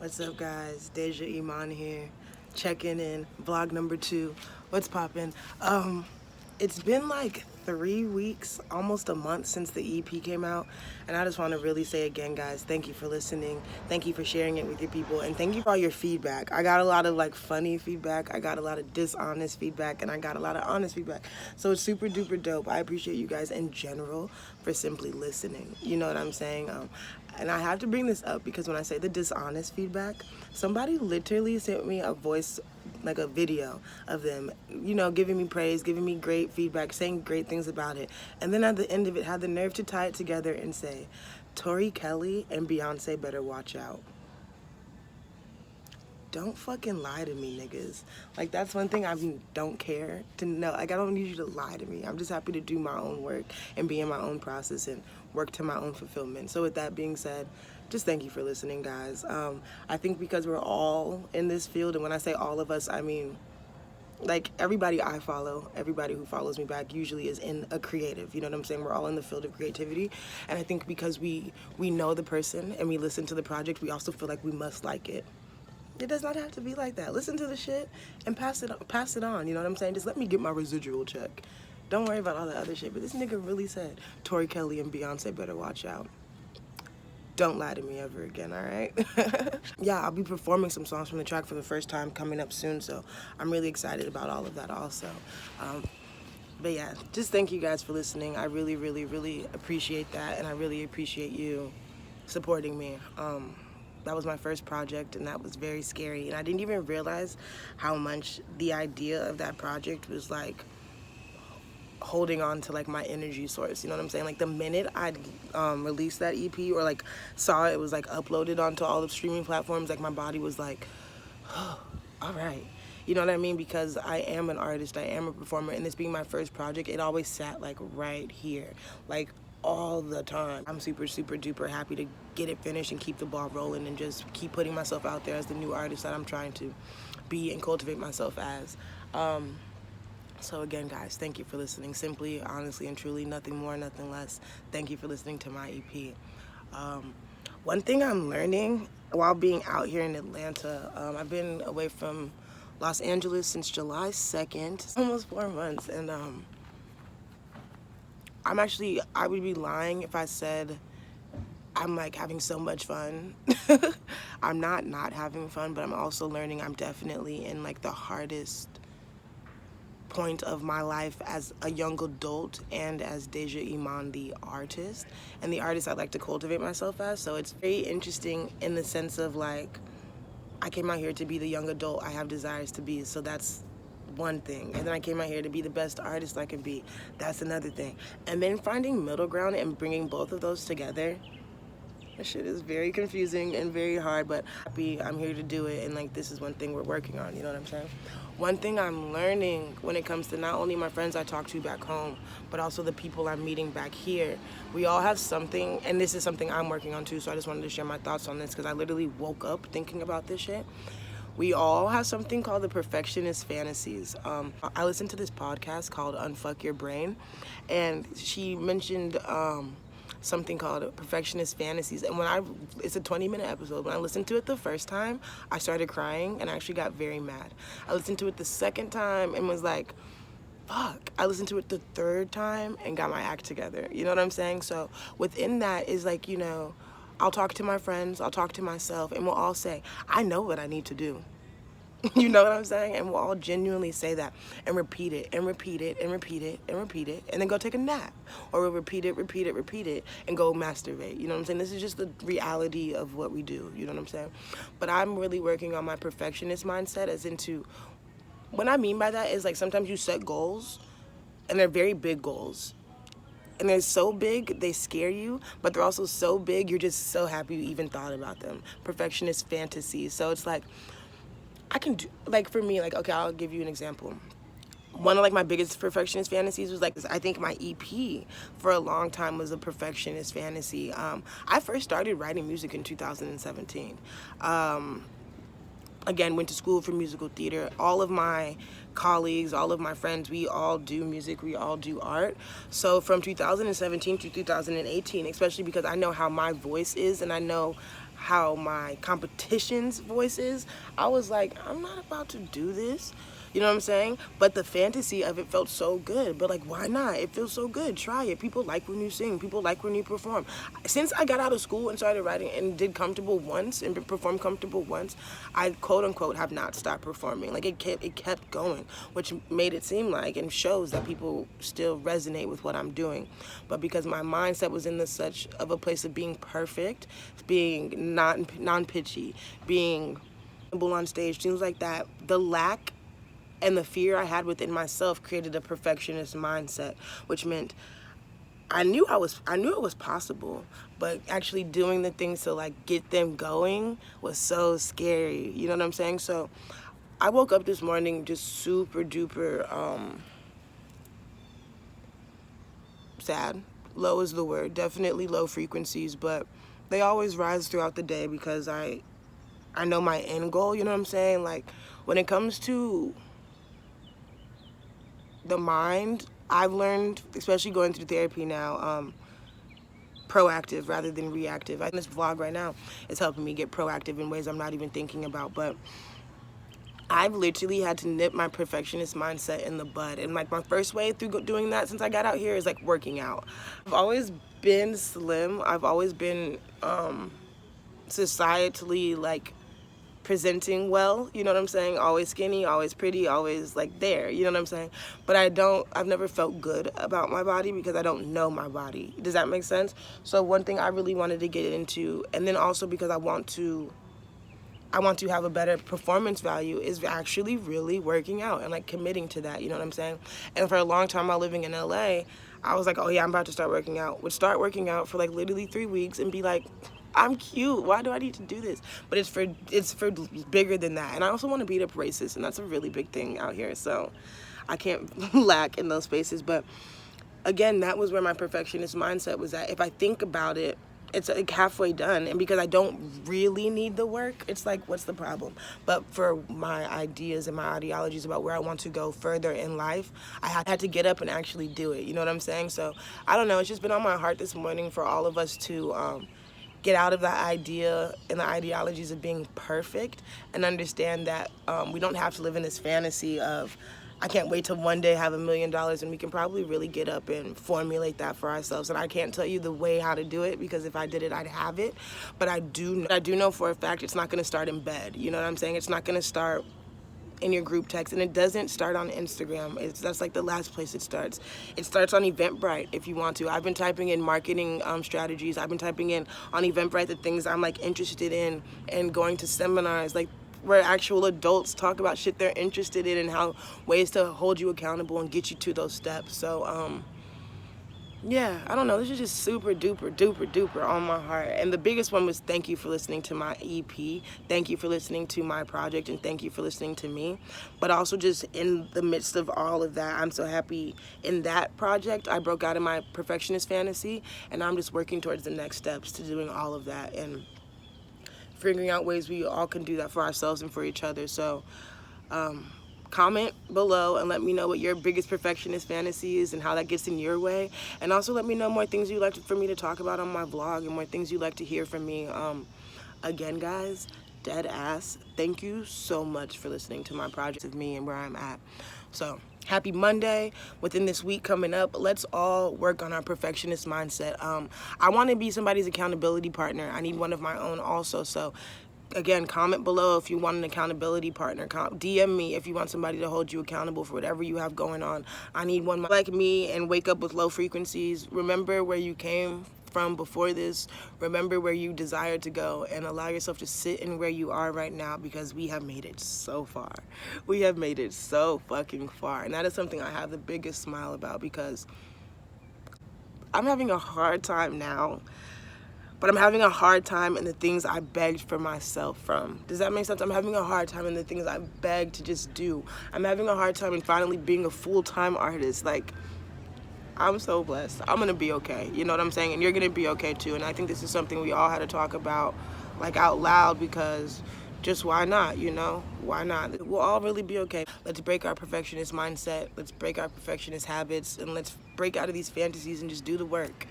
What's up, guys? Daisia, Iman here, checking in, vlog number 2. What's poppin'? It's been like 3 weeks, almost a month since the EP came out, and I just want to really say again, guys, thank you for listening, thank you for sharing it with your people, and thank you for all your feedback. I got a lot of like funny feedback, I got a lot of dishonest feedback, and I got a lot of honest feedback. So it's super duper dope. I appreciate you guys in general for simply listening. You know what I'm saying? And I have to bring this up because when I say the dishonest feedback, somebody literally sent me a voice, like a video of them, giving me praise, giving me great feedback, saying great things about it. And then at the end of it, had the nerve to tie it together and say, Tori Kelly and Beyonce better watch out. Don't fucking lie to me, niggas. Like, that's one thing I don't care to know. Like, I don't need you to lie to me. I'm just happy to do my own work and be in my own process and work to my own fulfillment. So with that being said, just thank you for listening, guys. I think because we're all in this field, and when I say all of us, I mean, like, everybody I follow, everybody who follows me back usually is in a creative, you know what I'm saying? We're all in the field of creativity. And I think because we know the person and we listen to the project, we also feel like we must like it. It does not have to be like that. Listen to the shit and pass it on, you know what I'm saying? Just let me get my residual check. Don't worry about all the other shit. But this nigga really said, Tori Kelly and Beyonce better watch out. Don't lie to me ever again, all right? Yeah, I'll be performing some songs from the track for the first time coming up soon, so I'm really excited about all of that also. But yeah, just thank you guys for listening. I really, really, really appreciate that, and I really appreciate you supporting me. That was my first project, and that was very scary. And I didn't even realize how much the idea of that project was like holding on to like my energy source. You know what I'm saying? Like the minute I released that EP or like saw it was like uploaded onto all the streaming platforms, like my body was like, oh, all right. You know what I mean? Because I am an artist, I am a performer, and this being my first project, it always sat like right here. Like all the time. I'm super, super duper happy to get it finished and keep the ball rolling and just keep putting myself out there as the new artist that I'm trying to be and cultivate myself as. So again, guys, thank you for listening. Simply, honestly, and truly, nothing more, nothing less. Thank you for listening to my EP. One thing I'm learning while being out here in Atlanta, I've been away from Los Angeles since July 2nd, almost 4 months, and I would be lying if I said I'm like having so much fun. I'm not having fun, but I'm also learning I'm definitely in like the hardest point of my life as a young adult and as Daisia Iman, the artist, and the artist I'd like to cultivate myself as. So it's very interesting in the sense of like, I came out here to be the young adult I have desires to be, so that's one thing. And then I came out here to be the best artist I can be. That's another thing. And then finding middle ground and bringing both of those together, that shit is very confusing and very hard, but I'm here to do it, and like this is one thing we're working on, you know what I'm saying? One thing I'm learning when it comes to not only my friends I talk to back home, but also the people I'm meeting back here, we all have something, and this is something I'm working on too, so I just wanted to share my thoughts on this because I literally woke up thinking about this shit. We all have something called the Perfectionist fantasies. I listened to this podcast called Unfuck Your Brain, and she mentioned something called Perfectionist fantasies. And it's a 20-minute episode. When I listened to it the first time, I started crying and I actually got very mad. I listened to it the second time and was like, fuck. I listened to it the third time and got my act together. You know what I'm saying? So within that is like, I'll talk to my friends, I'll talk to myself, and we'll all say, I know what I need to do. You know what I'm saying? And we'll all genuinely say that and repeat it and repeat it and repeat it and repeat it and then go take a nap. Or we'll repeat it and go masturbate. You know what I'm saying? This is just the reality of what we do. You know what I'm saying? But I'm really working on my perfectionist mindset as into, what I mean by that is like sometimes you set goals and they're very big goals. And they're so big, they scare you, but they're also so big, you're just so happy you even thought about them. Perfectionist fantasies. So it's like, I can do, like for me, like, okay, I'll give you an example. One of like my biggest perfectionist fantasies was like, I think my EP for a long time was a perfectionist fantasy. I first started writing music in 2017. Again, went to school for musical theater. All of my colleagues, all of my friends, we all do music, we all do art. So from 2017 to 2018, especially because I know how my voice is and I know how my competition's voice is, I was like, I'm not about to do this. You know what I'm saying? But the fantasy of it felt so good. But like, why not? It feels so good. Try it. People like when you sing. People like when you perform. Since I got out of school and started writing and did comfortable once and performed comfortable once, I quote unquote have not stopped performing. Like it kept going, which made it seem like and shows that people still resonate with what I'm doing. But because my mindset was in such of a place of being perfect, being non-pitchy, being on stage, things like that, the lack and the fear I had within myself created a perfectionist mindset, which meant I knew it was possible, but actually doing the things to like get them going was so scary. You know what I'm saying? So I woke up this morning just super duper sad. Low is the word. Definitely low frequencies, but they always rise throughout the day because I know my end goal, you know what I'm saying? Like when it comes to the mind, I've learned, especially going through therapy now, proactive rather than reactive. This vlog right now is helping me get proactive in ways I'm not even thinking about, but I've literally had to nip my perfectionist mindset in the bud. And like my first way through doing that since I got out here is like working out. I've always been slim. I've always been societally like presenting well, you know what I'm saying? Always skinny, always pretty, always like there, you know what I'm saying? But I've never felt good about my body because I don't know my body. Does that make sense? So one thing I really wanted to get into, and then also because I want to have a better performance value, is actually really working out and like committing to that, you know what I'm saying? And for a long time while living in LA, I was like, oh yeah, I'm about to start working out. Would start working out for like literally 3 weeks and be like, I'm cute. Why do I need to do this? But it's for bigger than that. And I also want to beat up racists, and that's a really big thing out here. So I can't lack in those spaces. But again, that was where my perfectionist mindset was at. If I think about it, it's like halfway done. And because I don't really need the work, it's like, what's the problem? But for my ideas and my ideologies about where I want to go further in life, I had to get up and actually do it. You know what I'm saying? So I don't know. It's just been on my heart this morning for all of us to get out of that idea and the ideologies of being perfect and understand that we don't have to live in this fantasy of, I can't wait till one day have $1 million, and we can probably really get up and formulate that for ourselves. And I can't tell you the way how to do it because if I did it, I'd have it. But I do know for a fact it's not going to start in bed. You know what I'm saying? It's not going to start in your group text, and it doesn't start on Instagram. That's like the last place it starts. It starts on Eventbrite if you want to. I've been typing in marketing strategies. I've been typing in on Eventbrite the things I'm like interested in and going to seminars like where actual adults talk about shit they're interested in and how ways to hold you accountable and get you to those steps. So yeah, I don't know. This is just super duper duper duper on my heart. And the biggest one was thank you for listening to my EP. Thank you for listening to my project, and thank you for listening to me. But also just in the midst of all of that, I'm so happy in that project. I broke out of my perfectionist fantasy, and I'm just working towards the next steps to doing all of that and figuring out ways we all can do that for ourselves and for each other. So comment below and let me know what your biggest perfectionist fantasy is and how that gets in your way. And also let me know more things you'd like for me to talk about on my vlog and more things you'd like to hear from me. Again, guys, dead ass, thank you so much for listening to my project of me and where I'm at. So happy Monday. Within this week coming up, let's all work on our perfectionist mindset. I want to be somebody's accountability partner. I need one of my own also. So again, comment below if you want an accountability partner. DM me if you want somebody to hold you accountable for whatever you have going on. I need one like me and wake up with low frequencies. Remember where you came from before this. Remember where you desire to go and allow yourself to sit in where you are right now because we have made it so far. We have made it so fucking far. And that is something I have the biggest smile about because I'm having a hard time now. But I'm having a hard time in the things I begged for myself from. Does that make sense? I'm having a hard time in the things I begged to just do. I'm having a hard time in finally being a full-time artist. Like, I'm so blessed. I'm gonna be okay. You know what I'm saying? And you're gonna be okay too. And I think this is something we all had to talk about, like out loud, because just why not, you know? Why not? We'll all really be okay. Let's break our perfectionist mindset. Let's break our perfectionist habits. And let's break out of these fantasies and just do the work.